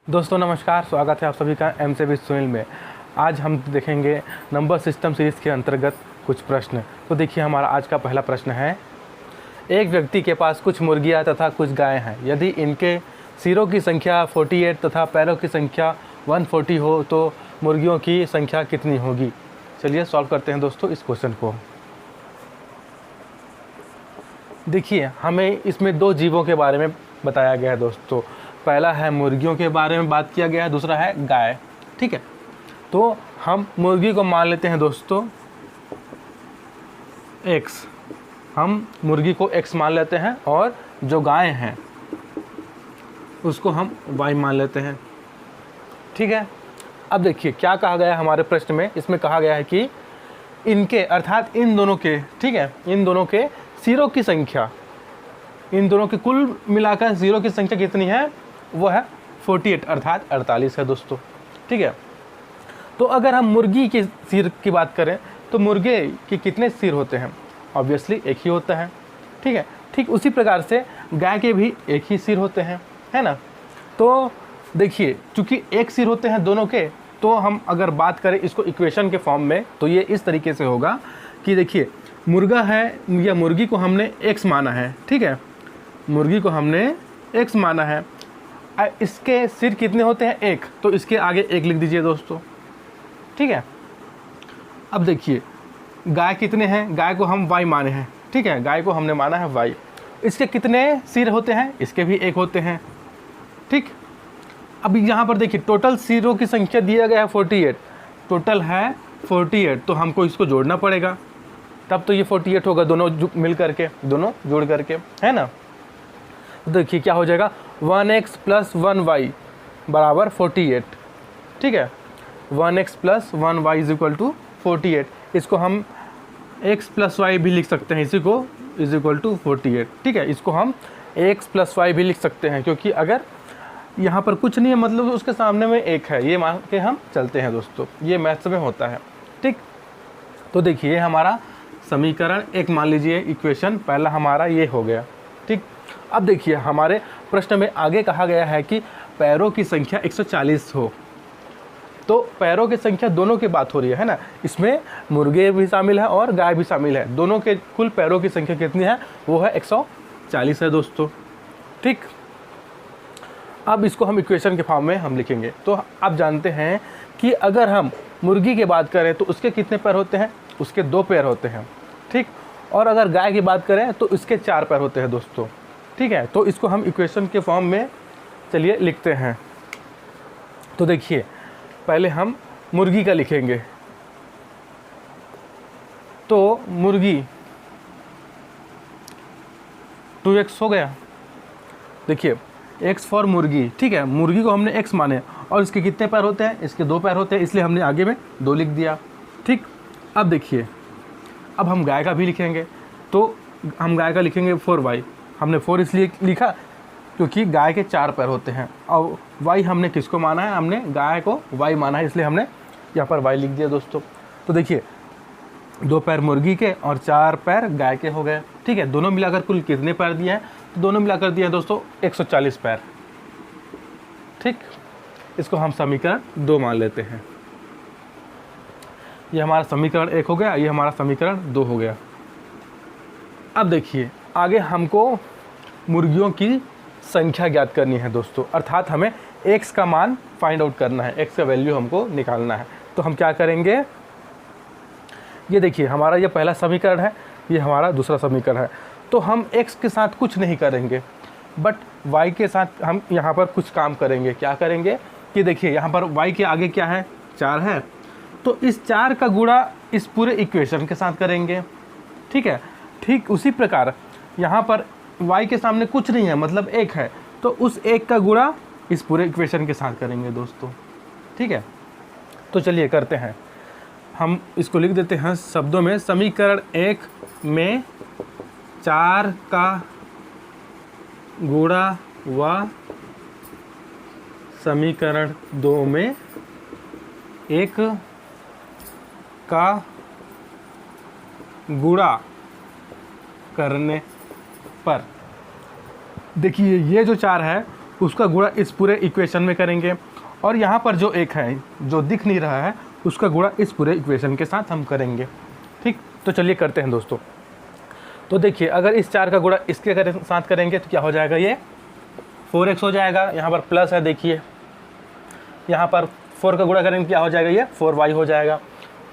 दोस्तों नमस्कार, स्वागत है आप सभी का एमसीबी सुनील में। आज हम देखेंगे नंबर सिस्टम सीरीज़ के अंतर्गत कुछ प्रश्न। तो देखिए, हमारा आज का पहला प्रश्न है, एक व्यक्ति के पास कुछ मुर्गियां तथा कुछ गायें हैं। यदि इनके सिरों की संख्या 48 तथा पैरों की संख्या 140 हो तो मुर्गियों की संख्या कितनी होगी। चलिए सॉल्व करते हैं दोस्तों इस क्वेश्चन को। देखिए, हमें इसमें दो जीवों के बारे में बताया गया है दोस्तों। पहला है मुर्गियों के बारे में बात किया गया है, दूसरा है गाय। ठीक है, तो हम मुर्गी को मान लेते हैं दोस्तों x। हम मुर्गी को x मान लेते हैं और जो गाय हैं उसको हम y मान लेते हैं। ठीक है, अब देखिए क्या कहा गया है हमारे प्रश्न में। इसमें कहा गया है कि इनके अर्थात इन दोनों के, ठीक है, इन दोनों के सिरों की संख्या, इन दोनों की कुल मिलाकर सिरों की संख्या कितनी है, वो है 48 अर्थात 48 है दोस्तों। ठीक है, तो अगर हम मुर्गी के सिर की बात करें तो मुर्गे के कितने सिर होते हैं, ऑब्वियसली एक ही होता है। ठीक है, ठीक उसी प्रकार से गाय के भी एक ही सिर होते हैं, है ना। तो देखिए, चूँकि एक सिर होते हैं दोनों के, तो हम अगर बात करें इसको इक्वेशन के फॉर्म में तो ये इस तरीके से होगा कि देखिए, मुर्गा है या मुर्गी को हमने x माना है। ठीक है, मुर्गी को हमने x माना है। इसके सिर कितने होते हैं, एक, तो इसके आगे एक लिख दीजिए दोस्तों। ठीक है, अब देखिए गाय कितने हैं, गाय को हम y माने हैं। ठीक है, गाय को हमने माना है y। इसके कितने सिर होते हैं, इसके भी एक होते हैं। ठीक, अब यहाँ पर देखिए टोटल सिरों की संख्या दिया गया है 48, टोटल है 48, तो हमको इसको जोड़ना पड़ेगा, तब तो ये 48 होगा, दोनों मिल करके, दोनों जोड़ करके, है ना। तो देखिए क्या हो जाएगा, 1x + 1y बराबर 48। ठीक है, 1x + 1y = 48। इसको हम x + y भी लिख सकते हैं, इसी को = 48। ठीक है, इसको हम x + y भी लिख सकते हैं, क्योंकि अगर यहाँ पर कुछ नहीं है मतलब उसके सामने में एक है, ये मान के हम चलते हैं दोस्तों, ये मैथ्स में होता है। ठीक, तो देखिए हमारा समीकरण एक मान लीजिए, इक्वेशन पहला हमारा ये हो गया। ठीक, अब देखिए हमारे प्रश्न में आगे कहा गया है कि पैरों की संख्या 140 हो, तो पैरों की संख्या दोनों की बात हो रही है ना। इसमें मुर्गे भी शामिल है और गाय भी शामिल है, दोनों के कुल पैरों की संख्या कितनी है, वो है 140 है दोस्तों। ठीक, अब इसको हम इक्वेशन के फॉर्म में हम लिखेंगे। तो आप जानते हैं कि अगर हम मुर्गी की बात करें तो उसके कितने पैर होते हैं, उसके 2 पैर होते हैं। ठीक, और अगर गाय की बात करें तो इसके 4 पैर होते हैं दोस्तों। ठीक है, तो इसको हम इक्वेशन के फॉर्म में चलिए लिखते हैं। तो देखिए पहले हम मुर्गी का लिखेंगे, तो मुर्गी 2x हो गया। देखिए x फॉर मुर्गी। ठीक है, मुर्गी को हमने x माने और इसके कितने पैर होते हैं, इसके 2 पैर होते हैं, इसलिए हमने आगे में 2 लिख दिया। ठीक, अब देखिए, अब हम गाय का भी लिखेंगे, तो हम गाय का लिखेंगे 4y। हमने 4 इसलिए लिखा क्योंकि गाय के 4 पैर होते हैं, और y हमने किसको माना है, हमने गाय को y माना है, इसलिए हमने यहाँ पर y लिख दिया दोस्तों। तो देखिए 2 पैर मुर्गी के और 4 पैर गाय के हो गए। ठीक है, दोनों मिलाकर कुल कितने पैर दिए हैं, तो दोनों मिलाकर दिए हैं दोस्तों 140 पैर। ठीक, इसको हम समीकरण 2 मान लेते हैं। ये हमारा समीकरण 1 हो गया, ये हमारा समीकरण 2 हो गया। अब देखिए आगे हमको मुर्गियों की संख्या ज्ञात करनी है दोस्तों, अर्थात हमें x का मान फाइंड आउट करना है, x का वैल्यू हमको निकालना है। तो हम क्या करेंगे, ये देखिए हमारा ये पहला समीकरण है, ये हमारा दूसरा समीकरण है। तो हम x के साथ कुछ नहीं करेंगे, बट y के साथ हम यहाँ पर कुछ काम करेंगे। क्या करेंगे कि देखिए यहाँ पर y के आगे क्या है, 4 है, तो इस 4 का गुणा इस पूरे इक्वेशन के साथ करेंगे। ठीक है, ठीक उसी प्रकार यहाँ पर y के सामने कुछ नहीं है मतलब 1 है, तो उस 1 का गुणा इस पूरे इक्वेशन के साथ करेंगे दोस्तों। ठीक है, तो चलिए करते हैं, हम इसको लिख देते हैं शब्दों में। समीकरण 1 में 4 का गुणा व समीकरण 2 में 1 का गुणा करने पर देखिए ये जो 4 है उसका गुणा इस पूरे इक्वेशन में करेंगे, और यहाँ पर जो एक है जो दिख नहीं रहा है उसका गुणा इस पूरे इक्वेशन के साथ हम करेंगे। ठीक, तो चलिए करते हैं दोस्तों। तो देखिए, अगर इस 4 का गुणा इसके साथ करेंगे तो क्या हो जाएगा, ये 4x हो जाएगा। यहाँ पर प्लस है, देखिए यहाँ पर 4 का गुणा करेंगे क्या हो जाएगा, ये 4y हो जाएगा।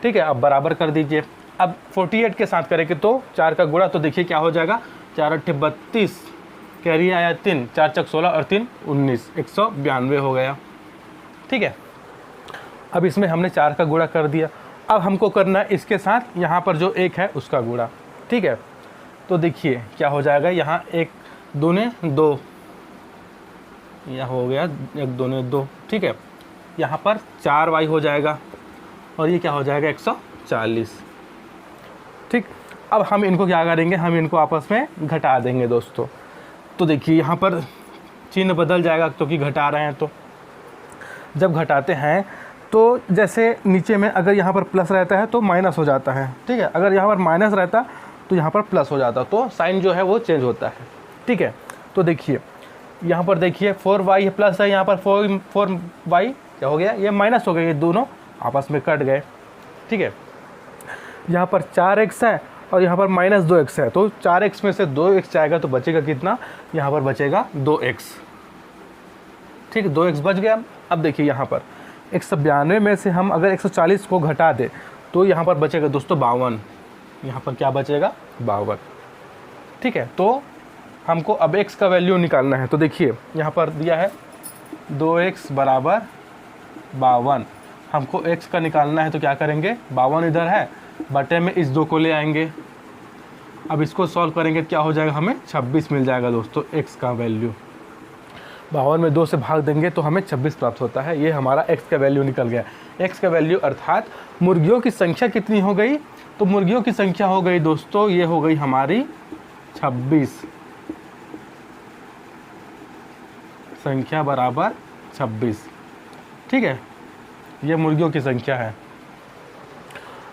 ठीक है, अब बराबर कर दीजिए। अब 48 के साथ करेंगे तो 4 का गुणा, तो देखिए क्या हो जाएगा, 4 8 32, कैरी आया 3, 4 चक 16 और 3 19, 192 हो गया। ठीक है, अब इसमें हमने 4 का गुणा कर दिया। अब हमको करना है इसके साथ यहाँ पर जो 1 है उसका गुणा। ठीक है, तो देखिए क्या हो जाएगा, यहाँ 1 दूने 2, यह हो गया 1 दूने 2। ठीक है, यहाँ पर 4y हो जाएगा और ये क्या हो जाएगा 140। ठीक, अब हम इनको क्या करेंगे, हम इनको आपस में घटा देंगे दोस्तों। तो देखिए यहाँ पर चिन्ह बदल जाएगा क्योंकि घटा रहे हैं, तो जब घटाते हैं तो जैसे नीचे में अगर यहाँ पर प्लस रहता है तो माइनस हो जाता है। ठीक है, अगर यहाँ पर माइनस रहता तो यहाँ पर प्लस हो जाता, तो साइन जो है वो चेंज होता है। ठीक है, तो देखिए यहाँ पर देखिए 4y प्लस है, यहाँ पर 4y क्या हो गया, ये माइनस हो गया, ये दोनों आपस में कट गए। ठीक है, यहाँ पर 4x है और यहाँ पर माइनस 2x है, तो 4x में से 2x जाएगा तो बचेगा कितना, यहाँ पर बचेगा 2x। ठीक, 2x बच गया। अब देखिए यहाँ पर 192 में से हम अगर 140 को घटा दें तो यहाँ पर बचेगा दोस्तों 52। यहाँ पर क्या बचेगा, 52। ठीक है, तो हमको अब x का वैल्यू निकालना है। तो देखिए यहाँ पर दिया है 2x बराबर 52, हमको x का निकालना है तो क्या करेंगे, 52 इधर है, बटे में इस 2 को ले आएंगे। अब इसको सॉल्व करेंगे क्या हो जाएगा, हमें 26 मिल जाएगा दोस्तों x का वैल्यू। 52 में 2 से भाग देंगे तो हमें 26 प्राप्त होता है। ये हमारा x का वैल्यू निकल गया। x का वैल्यू अर्थात मुर्गियों की संख्या कितनी हो गई, तो मुर्गियों की संख्या हो गई दोस्तों, ये हो गई हमारी 26, संख्या बराबर 26। ठीक है, ये मुर्गियों की संख्या है।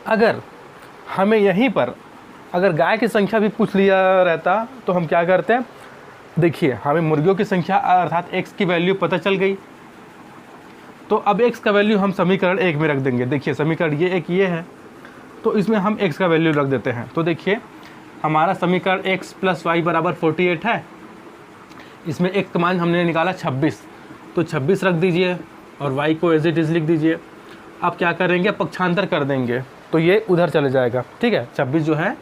अगर हमें यहीं पर अगर गाय की संख्या भी पूछ लिया रहता तो हम क्या करते हैं, देखिए हमें मुर्गियों की संख्या अर्थात x की वैल्यू पता चल गई, तो अब x का वैल्यू हम समीकरण 1 में रख देंगे। देखिए समीकरण ये एक ये है, तो इसमें हम x का वैल्यू रख देते हैं। तो देखिए हमारा समीकरण x + y बराबर 48 है, इसमें x का मान हमने निकाला 26, तो 26 रख दीजिए और y को एज इट इज़ लिख दीजिए। अब क्या करेंगे, पक्षांतर कर देंगे तो ये उधर चले जाएगा। ठीक है, 26 जो है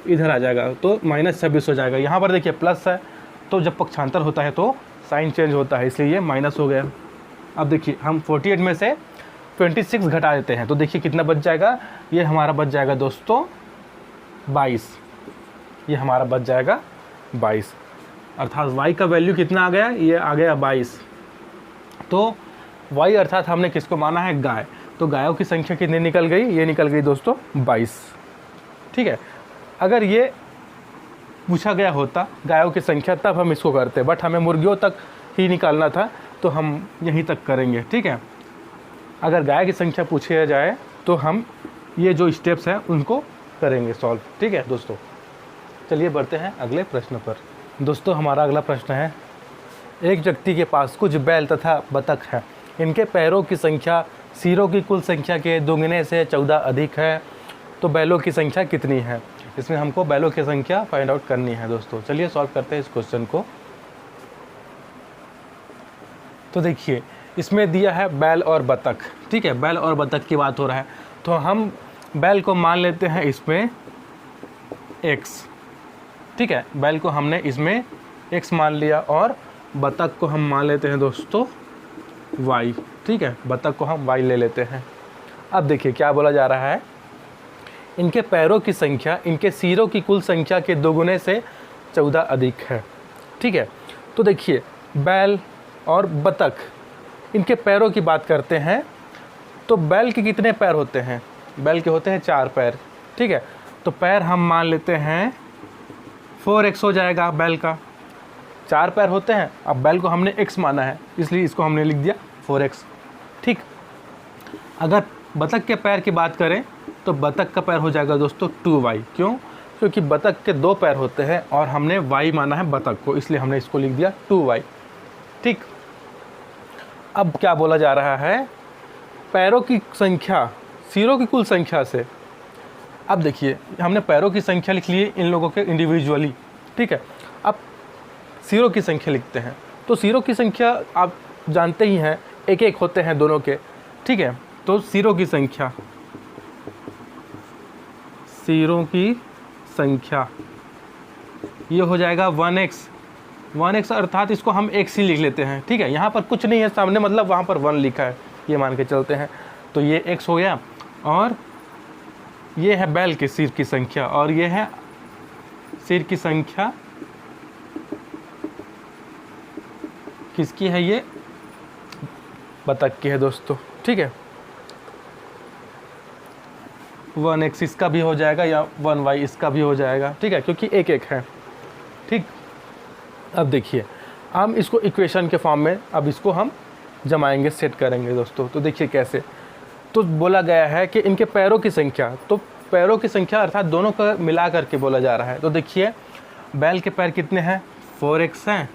इधर आ जाएगा तो -26 हो जाएगा। यहाँ पर देखिए प्लस है, तो जब पक्षांतर होता है तो साइन चेंज होता है, इसलिए ये माइनस हो गया। अब देखिए हम 48 में से 26 घटा देते हैं तो देखिए कितना बच जाएगा, ये हमारा बच जाएगा दोस्तों 22, ये हमारा बच जाएगा 22, अर्थात y का वैल्यू कितना आ गया, ये आ गया 22। तो y अर्थात हमने किसको माना है, गाय, तो गायों की संख्या कितनी निकल गई, ये निकल गई दोस्तों 22। ठीक है, अगर ये पूछा गया होता गायों की संख्या तब हम इसको करते, बट हमें मुर्गियों तक ही निकालना था तो हम यहीं तक करेंगे। ठीक है, अगर गाय की संख्या पूछी जाए तो हम ये जो स्टेप्स हैं उनको करेंगे सॉल्व। ठीक है दोस्तों, चलिए बढ़ते हैं अगले प्रश्न पर। दोस्तों हमारा अगला प्रश्न है, एक व्यक्ति के पास कुछ बैल तथा बतख है, इनके पैरों की संख्या सिरों की कुल संख्या के दोगुने से 14 अधिक है, तो बैलों की संख्या कितनी है। इसमें हमको बैलों की संख्या फाइंड आउट करनी है दोस्तों। चलिए सॉल्व करते हैं इस क्वेश्चन को। तो देखिए इसमें दिया है बैल और बतख। ठीक है, बैल और बतख की बात हो रहा है, तो हम बैल को मान लेते हैं इसमें x। ठीक है, बैल को हमने इसमें x मान लिया और बतख को हम मान लेते हैं दोस्तों y। ठीक है, बतख को हम y ले लेते हैं। अब देखिए क्या बोला जा रहा है, इनके पैरों की संख्या इनके सिरों की कुल संख्या के दोगुने से 14 अधिक है। ठीक है, तो देखिए बैल और बतख, इनके पैरों की बात करते हैं तो बैल के कितने पैर होते हैं, बैल के होते हैं 4 पैर। ठीक है, तो पैर हम मान लेते हैं 4x हो जाएगा, बैल का 4 पैर होते हैं। अब बैल को हमने x माना है इसलिए इसको हमने लिख दिया 4x। ठीक, अगर बतख के पैर की बात करें तो बतख का पैर हो जाएगा दोस्तों 2y। क्यों, क्योंकि बतख के 2 पैर होते हैं और हमने y माना है बतख को, इसलिए हमने इसको लिख दिया 2y। ठीक ठीक। अब क्या बोला जा रहा है, पैरों की संख्या सिरों की कुल संख्या से। अब देखिए हमने पैरों की संख्या लिख ली है इन लोगों के इंडिविजुअली, ठीक है। अब सिरों की संख्या लिखते हैं, तो सिरों की संख्या आप जानते ही हैं, एक एक होते हैं दोनों के, ठीक है। तो सिरों की संख्या ये हो जाएगा 1x अर्थात इसको हम x ही लिख लेते हैं, ठीक है। यहाँ पर कुछ नहीं है सामने, मतलब वहाँ पर 1 लिखा है, ये मान के चलते हैं। तो ये x हो गया, और ये है बैल के सिर की संख्या, और ये है सिर की संख्या किसकी है, ये बतख की है दोस्तों, ठीक है। 1x इसका भी हो जाएगा या 1y इसका भी हो जाएगा, ठीक है, क्योंकि एक एक है, ठीक। अब देखिए हम इसको इक्वेशन के फॉर्म में अब इसको हम जमाएंगे, सेट करेंगे दोस्तों। तो देखिए कैसे, तो बोला गया है कि इनके पैरों की संख्या, तो पैरों की संख्या अर्थात दोनों का मिला करके बोला जा रहा है। तो देखिए बैल के पैर कितने हैं, 4x हैं,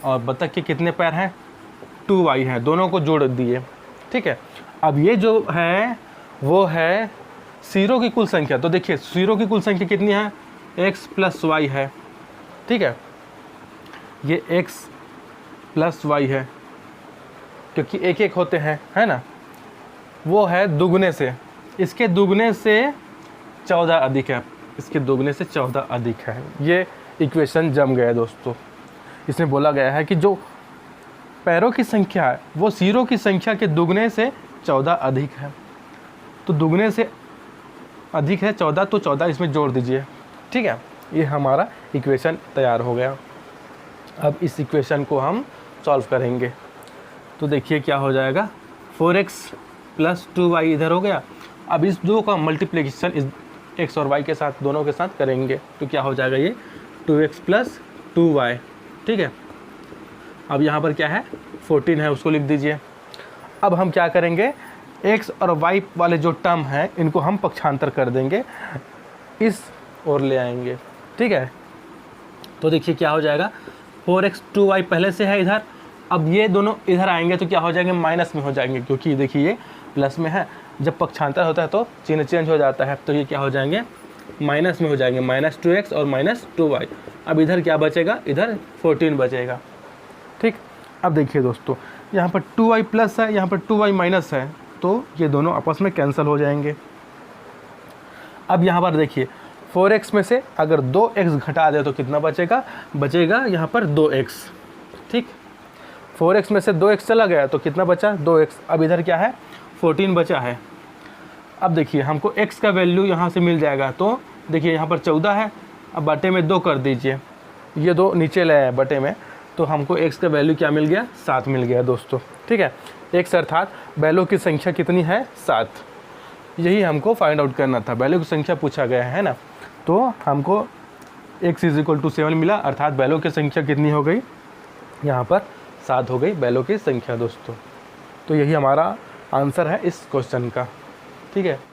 और बतख के कितने पैर हैं, 2y हैं, दोनों को जोड़ दिए, ठीक है। अब ये जो है वो है सिरों की कुल संख्या। तो देखिए सिरों की कुल संख्या कितनी है, x + y है, ठीक है। ये x + y है, क्योंकि एक एक होते हैं, है ना। वो है दुगने से, इसके दुगने से 14 अधिक है, इसके दुगने से 14 अधिक है। ये इक्वेशन जम गया दोस्तों। इसमें बोला गया है कि जो पैरों की संख्या है वो सिरों की संख्या के दुगने से 14 अधिक है। तो दुगने से अधिक है 14, तो 14 इसमें जोड़ दीजिए, ठीक है। ये हमारा इक्वेशन तैयार हो गया। अब इस इक्वेशन को हम सॉल्व करेंगे। तो देखिए क्या हो जाएगा, 4x + 2y इधर हो गया। अब इस दो का मल्टीप्लिकेशन इस x और y के साथ, दोनों के साथ करेंगे, तो क्या हो जाएगा, ये 2x + 2y, ठीक है। अब यहाँ पर क्या है, 14 है, उसको लिख दीजिए। अब हम क्या करेंगे, x और y वाले जो टर्म हैं इनको हम पक्षांतर कर देंगे, इस ओर ले आएंगे, ठीक है। तो देखिए क्या हो जाएगा, 4x 2y पहले से है इधर, अब ये दोनों इधर आएंगे तो क्या हो जाएंगे, माइनस में हो जाएंगे, क्योंकि देखिए ये प्लस में है, जब पक्षांतर होता है तो चिन्ह चेंज हो जाता है। तो ये क्या हो जाएंगे, माइनस में हो जाएंगे, -2x और -2y। अब इधर क्या बचेगा, इधर 14 बचेगा, ठीक। अब देखिए दोस्तों यहाँ पर 2y प्लस है, यहाँ पर 2y माइनस है, तो ये दोनों आपस में कैंसिल हो जाएंगे। अब यहाँ पर देखिए 4x में से अगर 2x घटा दे तो कितना बचेगा, बचेगा यहाँ पर 2x, ठीक। 4x में से 2x चला गया तो कितना बचा, 2x। अब इधर क्या है, 14 बचा है। अब देखिए हमको x का वैल्यू यहाँ से मिल जाएगा, तो देखिए यहाँ पर 14 है, अब बटे में 2 कर दीजिए, ये 2 नीचे ले आए बटे में, तो हमको x का वैल्यू क्या मिल गया, 7 मिल गया दोस्तों, ठीक है। x अर्थात बैलों की संख्या कितनी है, 7। यही हमको फाइंड आउट करना था, बैलों की संख्या पूछा गया है ना। तो हमको x = 7 मिला, अर्थात बैलों की संख्या कितनी हो गई, यहाँ पर 7 हो गई बैलों की संख्या दोस्तों। तो यही हमारा आंसर है इस क्वेश्चन का, ठीक है।